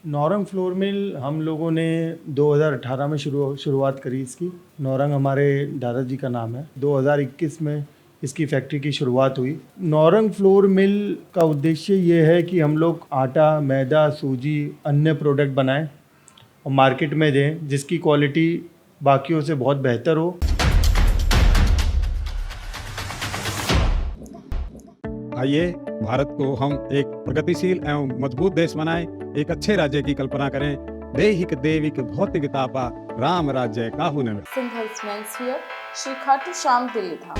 Naurang flour mill हम लोगों ने 2018 में शुरुआत करी इसकी। नौरंग हमारे दादाजी का नाम है। 2021 में इसकी फैक्ट्री की शुरुआत हुई। नौरंग फ्लोर मिल का उद्देश्य ये है कि हम लोग आटा, मैदा, सूजी, अन्य प्रोडक्ट बनाएं और मार्केट में दें जिसकी क्वालिटी बाकियों से बहुत बेहतर हो। आइए भारत को हम एक प्रगतिशील एवं मजबूत देश बनाएं, एक अच्छे राज्य की कल्पना करें। दैहिक दैविक भौतिक तापा राम राज्य काहू न मिले। सिंघल स्मेल्स हियर, श्री खाटू श्याम दिल्ली धाम।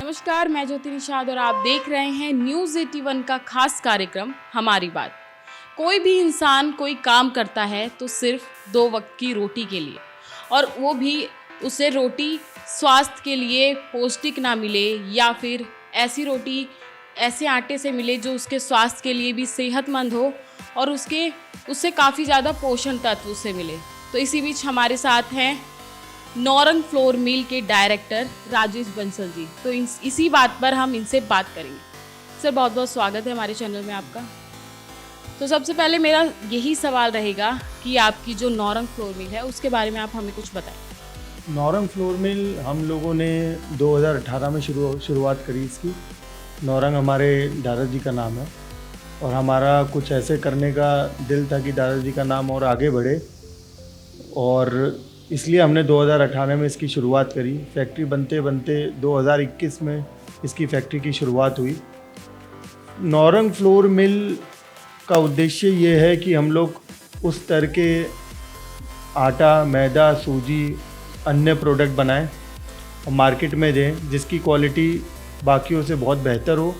नमस्कार, मैं ज्योति निषाद और आप देख रहे हैं न्यूज़ 81 का खास कार्यक्रम हमारी बात। कोई भी इंसान कोई काम करता है तो सिर्फ 2 वक्त की रोटी के लिए, और वो भी उसे रोटी स्वास्थ्य के लिए पौष्टिक ना मिले या फिर ऐसी रोटी ऐसे आटे से मिले जो उसके स्वास्थ्य के लिए भी सेहतमंद हो और उससे काफ़ी ज़्यादा पोषण तत्व उसे मिले। तो इसी बीच हमारे साथ हैं नौरंग फ्लोर मिल के डायरेक्टर राजेश बंसल जी। तो इसी बात पर हम इनसे बात करेंगे। सर, बहुत बहुत स्वागत है हमारे चैनल में आपका। तो सबसे पहले मेरा यही सवाल रहेगा कि आपकी जो नौरंग फ्लोर मिल है उसके बारे में आप हमें कुछ बताएं। नौरंग फ्लोर मिल हम लोगों ने 2018 में शुरुआत करी इसकी। नौरंग हमारे दादाजी का नाम है और हमारा कुछ ऐसे करने का दिल था कि दादाजी का नाम और आगे बढ़े, और इसलिए हमने 2018 में इसकी शुरुआत करी। फैक्ट्री बनते बनते 2021 में इसकी फैक्ट्री की शुरुआत हुई। नौरंग फ्लोर मिल का उद्देश्य ये है कि हम लोग उस तरह के आटा, मैदा, सूजी, अन्य प्रोडक्ट बनाएं और मार्केट में दें जिसकी क्वालिटी बाकियों से बहुत बेहतर हो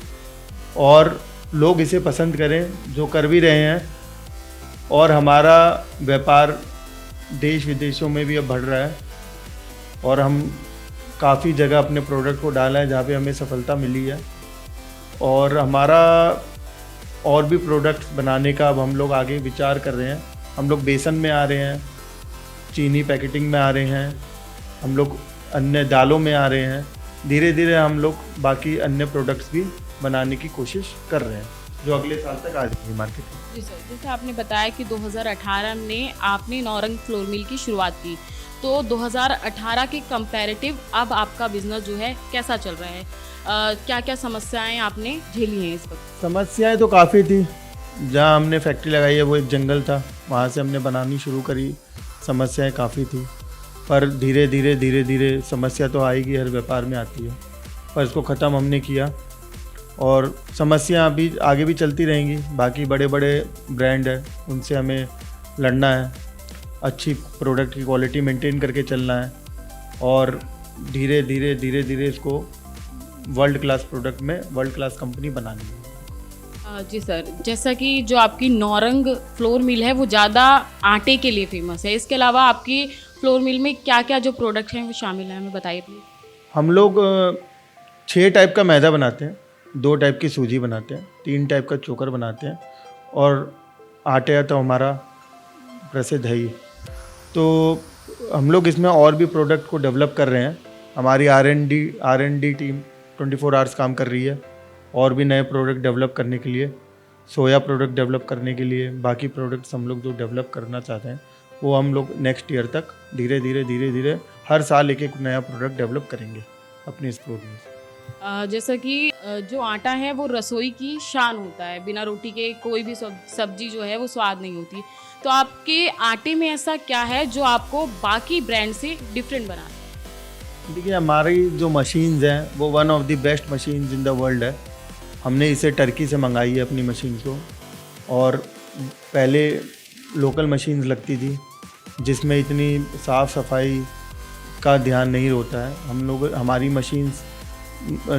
और लोग इसे पसंद करें, जो कर भी रहे हैं। और हमारा व्यापार देश विदेशों में भी अब बढ़ रहा है और हम काफ़ी जगह अपने प्रोडक्ट को डाला है जहाँ पे हमें सफलता मिली है। और हमारा और भी प्रोडक्ट्स बनाने का अब हम लोग आगे विचार कर रहे हैं। हम लोग बेसन में आ रहे हैं, चीनी पैकेटिंग में आ रहे हैं, हम लोग अन्य दालों में आ रहे हैं। धीरे धीरे हम लोग बाकी अन्य प्रोडक्ट्स भी बनाने की कोशिश कर रहे हैं जो अगले साल तक आ जाएंगे मार्केट में। जी सर, जैसे आपने बताया कि 2018 में आपने नौरंग फ्लोर मिल की शुरुआत की, तो 2018 के कंपैरेटिव अब आपका बिजनेस जो है कैसा चल रहा है? क्या क्या समस्याएं आपने झेली हैं इस वक्त? समस्याएं तो काफ़ी थी। जहाँ हमने फैक्ट्री लगाई है वो एक जंगल था, वहाँ से हमने बनानी शुरू करी। समस्याएं काफ़ी थी, पर धीरे धीरे समस्या तो आएगी, हर व्यापार में आती है, पर इसको ख़त्म हमने किया और समस्या अभी आगे भी चलती रहेंगी। बाकी बड़े बड़े ब्रांड हैं, उनसे हमें लड़ना है, अच्छी प्रोडक्ट की क्वालिटी मेंटेन करके चलना है और धीरे धीरे इसको वर्ल्ड क्लास प्रोडक्ट में वर्ल्ड क्लास कंपनी बनानी है। जी सर, जैसा कि जो आपकी नौरंग फ्लोर मिल है वो ज़्यादा आटे के लिए फेमस है, इसके अलावा आपकी फ्लोर मिल में क्या क्या जो प्रोडक्ट हैं वो शामिल हैं, हमें बताइए प्लीज़। हम लोग 6 टाइप का मैदा बनाते हैं, 2 टाइप की सूजी बनाते हैं, 3 टाइप का चोकर बनाते हैं और आटे तो हमारा प्रसिद्ध है ही। तो हम लोग इसमें और भी प्रोडक्ट को डेवलप कर रहे हैं। हमारी R&D टीम 24 आवर्स काम कर रही है और भी नए प्रोडक्ट डेवलप करने के लिए, सोया प्रोडक्ट डेवलप करने के लिए। बाकी प्रोडक्ट्स हम लोग जो डेवलप करना चाहते हैं वो हम लोग नेक्स्ट ईयर तक धीरे धीरे हर साल एक नया प्रोडक्ट डेवलप करेंगे अपने इस प्रोडक्ट में। जैसा कि जो आटा है वो रसोई की शान होता है, बिना रोटी के कोई भी सब्जी जो है वो स्वाद नहीं होती। तो आपके आटे में ऐसा क्या है जो आपको बाकी ब्रांड से डिफरेंट बनाता है? देखिए, हमारी जो मशीन्स हैं वो one of the best machines in the world है। हमने इसे टर्की से मंगाई है अपनी मशीन को, और पहले लोकल मशीन्स लगती थी जिसमें इतनी साफ़ सफाई का ध्यान नहीं होता है। हमारी मशीन्स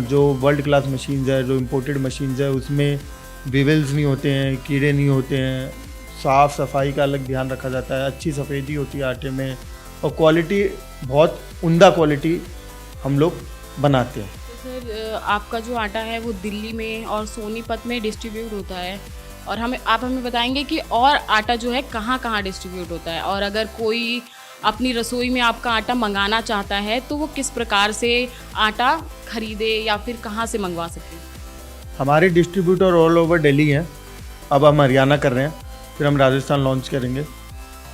जो वर्ल्ड क्लास मशीन्स है, जो इम्पोर्टेड मशीन्स है, उसमें विवल्स नहीं होते हैं, कीड़े नहीं होते हैं, साफ़ सफाई का अलग ध्यान रखा जाता है, अच्छी सफ़ेदी होती है आटे में और क्वालिटी बहुत उम्दा क्वालिटी हम लोग बनाते हैं। तो सर, आपका जो आटा है वो दिल्ली में और सोनीपत में डिस्ट्रीब्यूट होता है, और आप हमें बताएंगे कि और आटा जो है कहाँ कहाँ डिस्ट्रीब्यूट होता है, और अगर कोई अपनी रसोई में आपका आटा मंगाना चाहता है तो वो किस प्रकार से आटा खरीदे या फिर कहाँ से मंगवा सकते हैं? हमारे डिस्ट्रीब्यूटर ऑल ओवर दिल्ली हैं। अब हम हरियाणा कर रहे हैं, फिर हम राजस्थान लॉन्च करेंगे।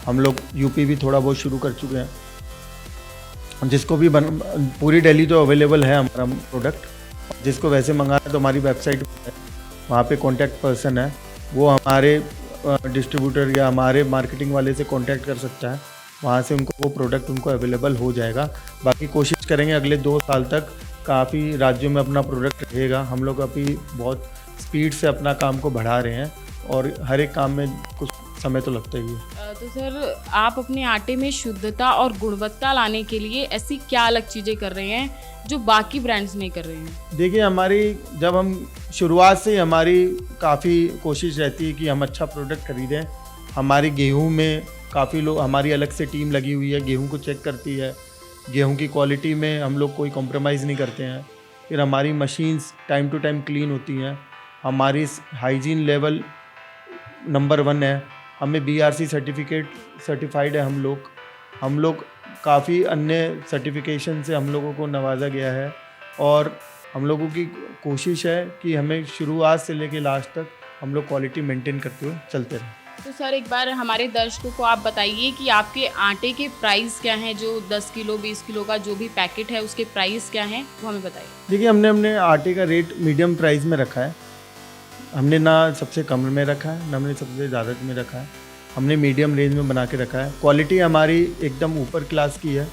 हम लोग यूपी भी थोड़ा बहुत शुरू कर चुके हैं। जिसको भी पूरी दिल्ली तो अवेलेबल है हमारा प्रोडक्ट। जिसको वैसे मंगाना है तो हमारी वेबसाइट है, वहाँ पे कॉन्टैक्ट पर्सन है, वो हमारे डिस्ट्रीब्यूटर या हमारे मार्केटिंग वाले से कॉन्टैक्ट कर सकता है। वहाँ से उनको वो प्रोडक्ट उनको अवेलेबल हो जाएगा। बाकी कोशिश करेंगे अगले 2 साल तक काफ़ी राज्यों में अपना प्रोडक्ट रहेगा। हम लोग अभी बहुत स्पीड से अपना काम को बढ़ा रहे हैं और हर एक काम में कुछ समय तो लगता ही है। तो सर, आप अपने आटे में शुद्धता और गुणवत्ता लाने के लिए ऐसी क्या अलग चीज़ें कर रहे हैं जो बाकी ब्रांड्स नहीं कर रहे हैं? देखिए, जब हम शुरुआत से हमारी काफ़ी कोशिश रहती है कि हम अच्छा प्रोडक्ट खरीदें। हमारी गेहूं में काफ़ी लोग, हमारी अलग से टीम लगी हुई है, गेहूं को चेक करती है। गेहूं की क्वालिटी में हम लोग कोई कॉम्प्रोमाइज़ नहीं करते हैं। फिर हमारी machines time to time clean होती हैं। हमारी हाइजीन लेवल नंबर 1 है। हमें BRC सर्टिफाइड है हम लोग काफ़ी अन्य सर्टिफिकेशन से हम लोगों को नवाजा गया है और हम लोगों की कोशिश है कि हमें शुरुआत से लेकर लास्ट तक हम लोग क्वालिटी मेंटेन करते हुए चलते रहें। तो सर, एक बार हमारे दर्शकों को आप बताइए कि आपके आटे के प्राइस क्या हैं? जो 10 किलो 20 किलो का जो भी पैकेट है उसके प्राइस क्या हैं, वो हमें बताइए। देखिए, हमने आटे का रेट मीडियम प्राइस में रखा है। हमने ना सबसे कम में रखा है, ना हमने सबसे ज़्यादा में रखा है। हमने मीडियम रेंज में बना के रखा है। क्वालिटी हमारी एकदम ऊपर क्लास की है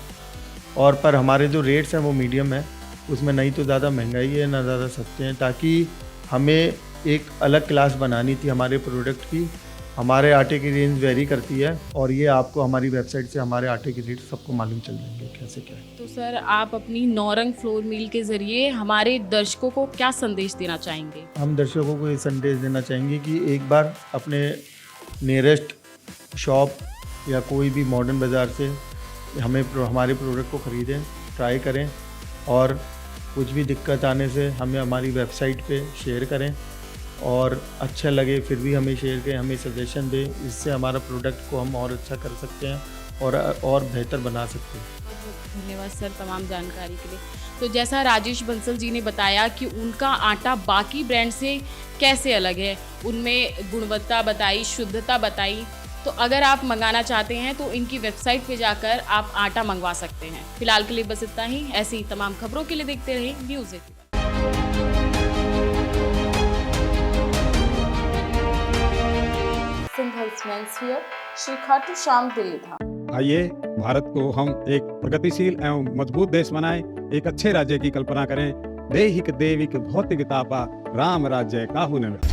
और पर हमारे जो रेट्स हैं वो मीडियम है। उसमें नहीं तो ज़्यादा महंगाई है ना ज़्यादा सस्ते हैं, ताकि हमें एक अलग क्लास बनानी थी हमारे प्रोडक्ट की। हमारे आटे की रेंज वेरी करती है और ये आपको हमारी वेबसाइट से हमारे आटे की रेट सबको मालूम चल जाएंगे कैसे क्या है। तो सर, आप अपनी नौरंग फ्लोर मिल के ज़रिए हमारे दर्शकों को क्या संदेश देना चाहेंगे? हम दर्शकों को ये संदेश देना चाहेंगे कि एक बार अपने नियरेस्ट शॉप या कोई भी मॉडर्न बाज़ार से हमारे प्रोडक्ट को ख़रीदें, ट्राई करें और कुछ भी दिक्कत आने से हमें हमारी वेबसाइट पे शेयर करें और अच्छा लगे फिर भी हमें शेयर करें, हमें सजेशन दें। इससे हमारा प्रोडक्ट को हम और अच्छा कर सकते हैं और बेहतर बना सकते हैं। धन्यवाद सर तमाम जानकारी के लिए। तो जैसा राजेश बंसल जी ने बताया कि उनका आटा बाकी ब्रांड से कैसे अलग है, उनमें गुणवत्ता बताई, शुद्धता बताई। तो अगर आप मंगाना चाहते हैं तो इनकी वेबसाइट पे जाकर आप आटा मंगवा सकते हैं। फिलहाल के लिए बस इतना ही। ऐसी ही तमाम खबरों के लिए देखते रहिए न्यूज़ 81। श्री खाटू श्याम दिल्ली था। आइए भारत को हम एक प्रगतिशील एवं मजबूत देश बनाएं, एक अच्छे राज्य की कल्पना करें। देहिक देविक भौतिकतापा राम राज्य काहू न मिला।